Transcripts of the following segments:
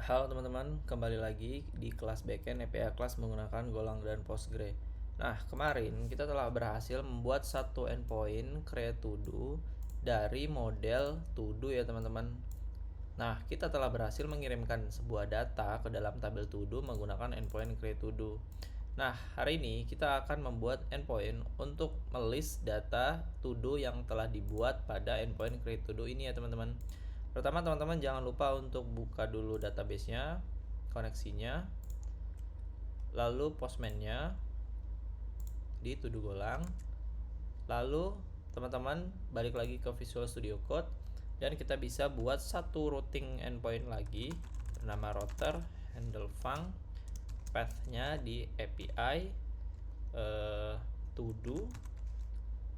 Halo teman-teman, kembali lagi di kelas backend EPA Class menggunakan Golang dan Postgre. Nah, kemarin kita telah berhasil membuat satu endpoint create to do dari model to do ya teman-teman. Nah, kita telah berhasil mengirimkan sebuah data ke dalam tabel to do menggunakan endpoint create to do. Nah, hari ini kita akan membuat endpoint untuk melist data to do yang telah dibuat pada endpoint create to do ini ya teman-teman. Pertama, teman-teman jangan lupa untuk buka dulu database-nya, koneksinya, lalu postman-nya di to do Golang. Lalu teman-teman balik lagi ke Visual Studio Code dan kita bisa buat satu routing endpoint lagi bernama router handle func, path-nya di API to do,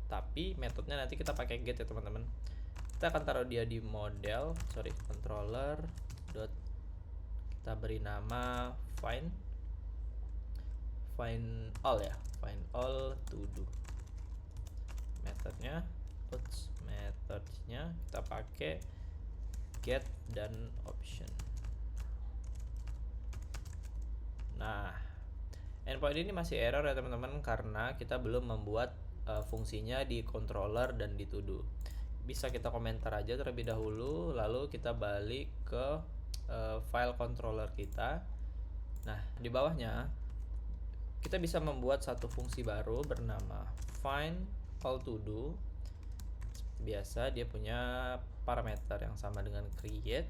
tapi metodenya nanti kita pakai get ya teman-teman. Kita akan taruh dia di controller dot, kita beri nama find all ya, find all to do. Metodenya kita pakai get dan option. Nah, endpoint ini masih error ya teman-teman karena kita belum membuat fungsinya di controller dan di to do. Bisa kita komentar aja terlebih dahulu, lalu kita balik ke file controller kita. Nah, di bawahnya kita bisa membuat satu fungsi baru bernama find all to do. Biasa dia punya parameter yang sama dengan create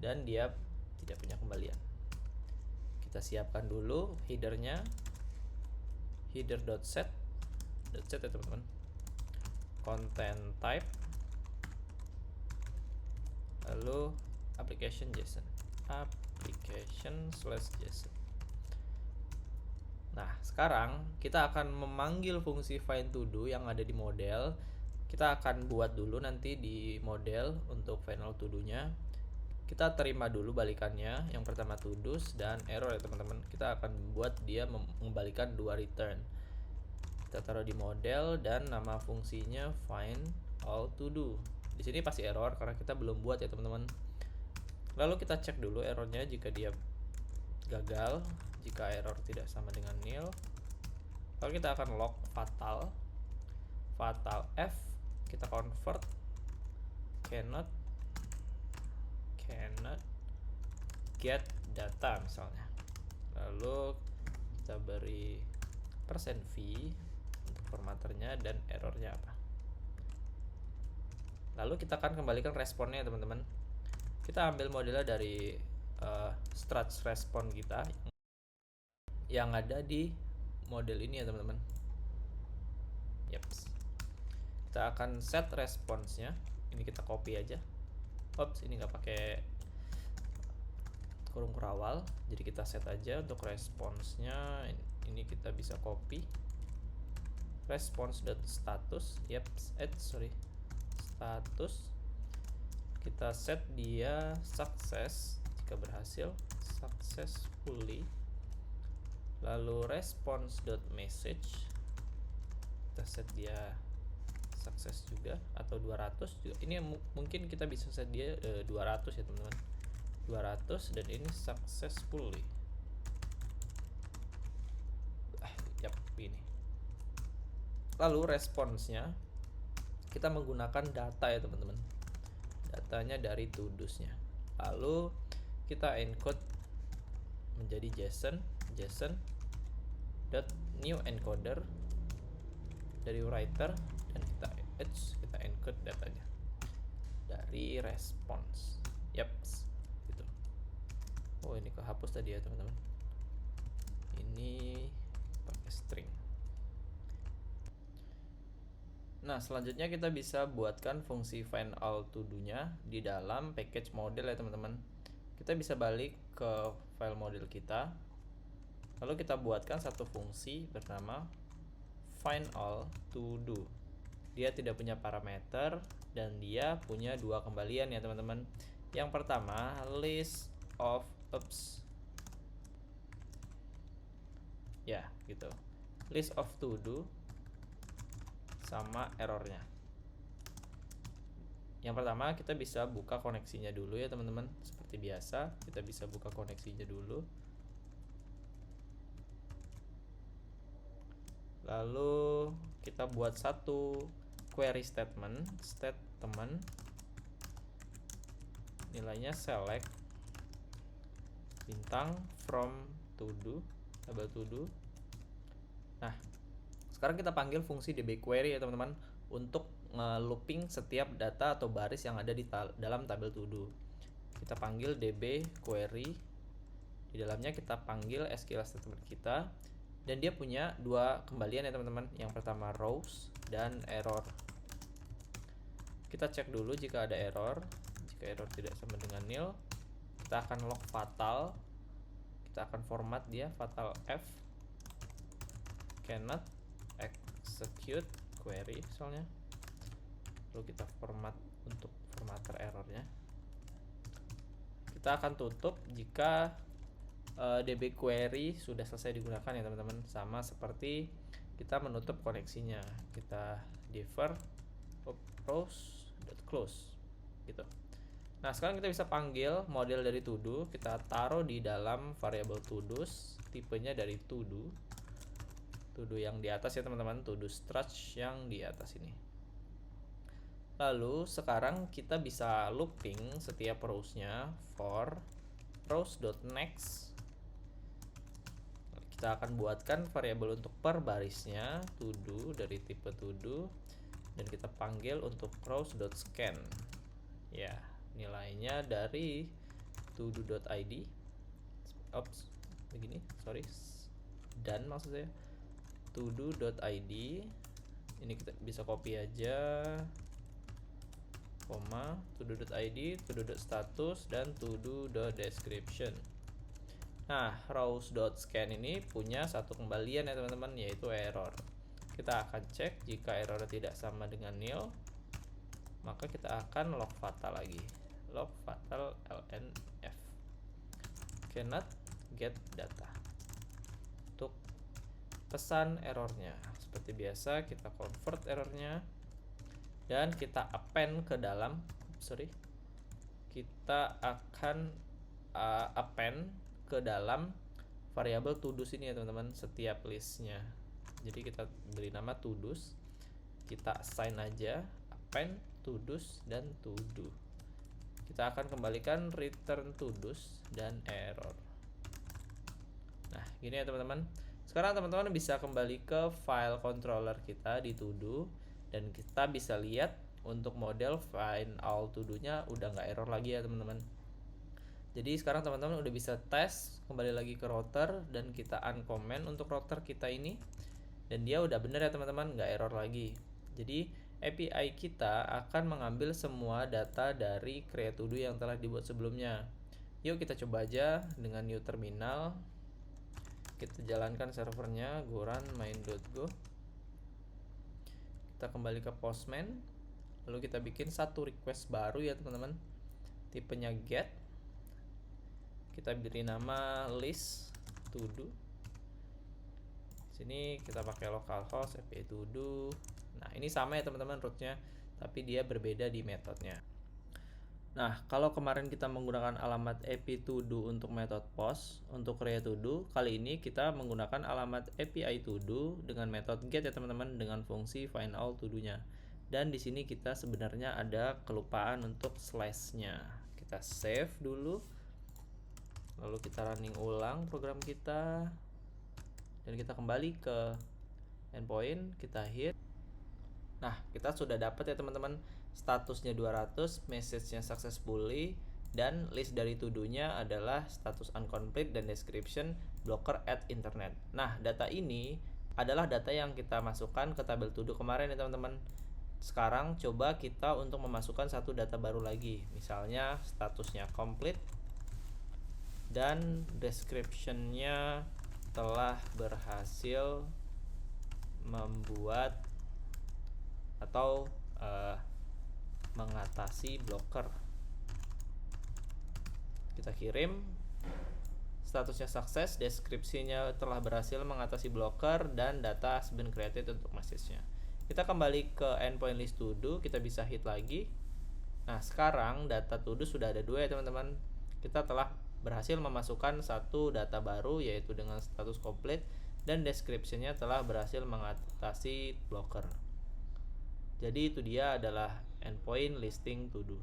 dan dia tidak punya kembalian. Kita siapkan dulu headernya, header.set ya teman-teman, content type, lalu application.json. Nah, sekarang kita akan memanggil fungsi find to do yang ada di model. Kita akan buat dulu nanti di model untuk final to do-nya. Kita terima dulu balikannya. Yang pertama to do's dan error ya teman-teman. Kita akan buat dia mengembalikan 2 return. Kita taruh di model dan nama fungsinya find all to do. Di sini pasti error karena kita belum buat ya teman-teman. Lalu kita cek dulu errornya jika dia gagal. Jika error tidak sama dengan nil, lalu kita akan log fatal F, kita convert cannot get data misalnya. Lalu kita beri %v untuk formatternya dan errornya apa. Lalu kita akan kembalikan responnya teman-teman. Kita ambil modelnya dari struct respon kita yang ada di model ini ya teman-teman. Yaps. Kita akan set response-nya. Ini kita copy aja. Oops, ini nggak pakai kurung kurawal, jadi kita set aja untuk response-nya. Ini kita bisa copy response.status. Status. Kita set dia success jika berhasil, successfully. Lalu response.message kita set dia sukses juga atau 200 juga. Ini mungkin kita bisa set dia 200 ya teman-teman. 200 dan ini successfully. Ini. Lalu responsnya kita menggunakan data ya teman-teman. Datanya dari to do's-nya. Lalu kita encode menjadi JSON new encoder dari writer dan kita encode datanya dari response. Gitu. Oh, ini kehapus tadi ya teman-teman. Ini pakai string. Nah, selanjutnya kita bisa buatkan fungsi find all to do-nya di dalam package model ya teman-teman. Kita bisa balik ke file model kita. Lalu kita buatkan satu fungsi bernama find all to do. Dia tidak punya parameter dan dia punya 2 kembalian ya teman-teman. Yang pertama list of ya gitu, list of to do sama errornya. Yang pertama kita bisa buka koneksinya dulu ya teman-teman. Seperti biasa kita bisa buka koneksinya dulu. Lalu kita buat satu query statement nilainya select bintang from to do, tabel to do. Nah, sekarang kita panggil fungsi dbQuery ya teman-teman untuk nge-looping setiap data atau baris yang ada di dalam tabel to do. Kita panggil dbQuery. Di dalamnya kita panggil SQL statement kita, dan dia punya dua kembalian ya teman-teman. Yang pertama rows dan error. Kita cek dulu jika ada error. Jika error tidak sama dengan nil, kita akan log fatal. Kita akan format dia fatal F, cannot execute query soalnya. Lalu kita format untuk formatter errornya. Kita akan tutup jika dbQuery sudah selesai digunakan ya teman-teman. Sama seperti kita menutup koneksinya. Kita defer rows.close gitu. Nah, sekarang kita bisa panggil model dari to do. Kita taruh di dalam variable to do's, tipenya dari to do. To do yang di atas ya teman-teman, to do struct yang di atas ini. Lalu sekarang kita bisa looping setiap rows-nya for rows.next. Kita akan buatkan variabel untuk per barisnya to do dari tipe to do, dan kita panggil untuk rows.scan. Ya, nilainya dari todo.id. Ops, begini, sorry. Dan maksud saya todo.id. Ini kita bisa copy aja, koma, todo.id, todo.status, dan todo.description. Nah, rows.scan ini punya satu kembalian ya teman-teman, yaitu error. Kita akan cek jika error tidak sama dengan nil, maka kita akan log fatal lagi. Log fatal lnf cannot get data. Untuk pesan errornya seperti biasa kita convert errornya, dan kita append ke dalam kita akan append ke dalam variabel to do sini ya teman-teman, setiap listnya. Jadi kita beri nama to do's, kita assign aja append to do's dan to do. Kita akan kembalikan return to do's dan error. Nah, gini ya teman-teman. Sekarang teman-teman bisa kembali ke file controller kita di to do, dan kita bisa lihat untuk model find all to do-nya udah nggak error lagi ya teman-teman. Jadi sekarang teman-teman udah bisa tes kembali lagi ke router, dan kita uncomment untuk router kita ini, dan dia udah bener ya teman-teman, nggak error lagi. Jadi API kita akan mengambil semua data dari create to do yang telah dibuat sebelumnya. Yuk kita coba aja dengan new terminal. Kita jalankan servernya, go run main.go. Kita kembali ke Postman, lalu kita bikin satu request baru ya teman-teman, tipenya get. Kita beri nama list to do. Sini kita pakai localhost API to do. Nah, ini sama ya teman-teman rootnya, tapi dia berbeda di metodenya. Nah, kalau kemarin kita menggunakan alamat API to do untuk metode post, untuk create to do, kali ini kita menggunakan alamat API to do dengan metode get ya teman-teman, dengan fungsi find all to do-nya. Dan di sini kita sebenarnya ada kelupaan untuk slash-nya. Kita save dulu. Lalu kita running ulang program kita. Dan kita kembali ke endpoint, kita hit. Nah, kita sudah dapat ya teman-teman, statusnya 200, message-nya successfully, dan list dari to do-nya adalah status incomplete dan description blocker at internet. Nah, data ini adalah data yang kita masukkan ke tabel to do kemarin ya teman-teman. Sekarang coba kita untuk memasukkan satu data baru lagi, misalnya statusnya complete dan description-nya telah berhasil membuat atau mengatasi blocker. Kita kirim, statusnya sukses, deskripsinya telah berhasil mengatasi blocker, dan data has been created untuk message-nya. Kita kembali ke endpoint list to do, kita bisa hit lagi. Nah, sekarang data to do sudah ada 2 ya teman-teman. Kita telah berhasil memasukkan satu data baru yaitu dengan status complete dan description-nya telah berhasil mengatasi blocker. Jadi itu dia adalah endpoint listing to do.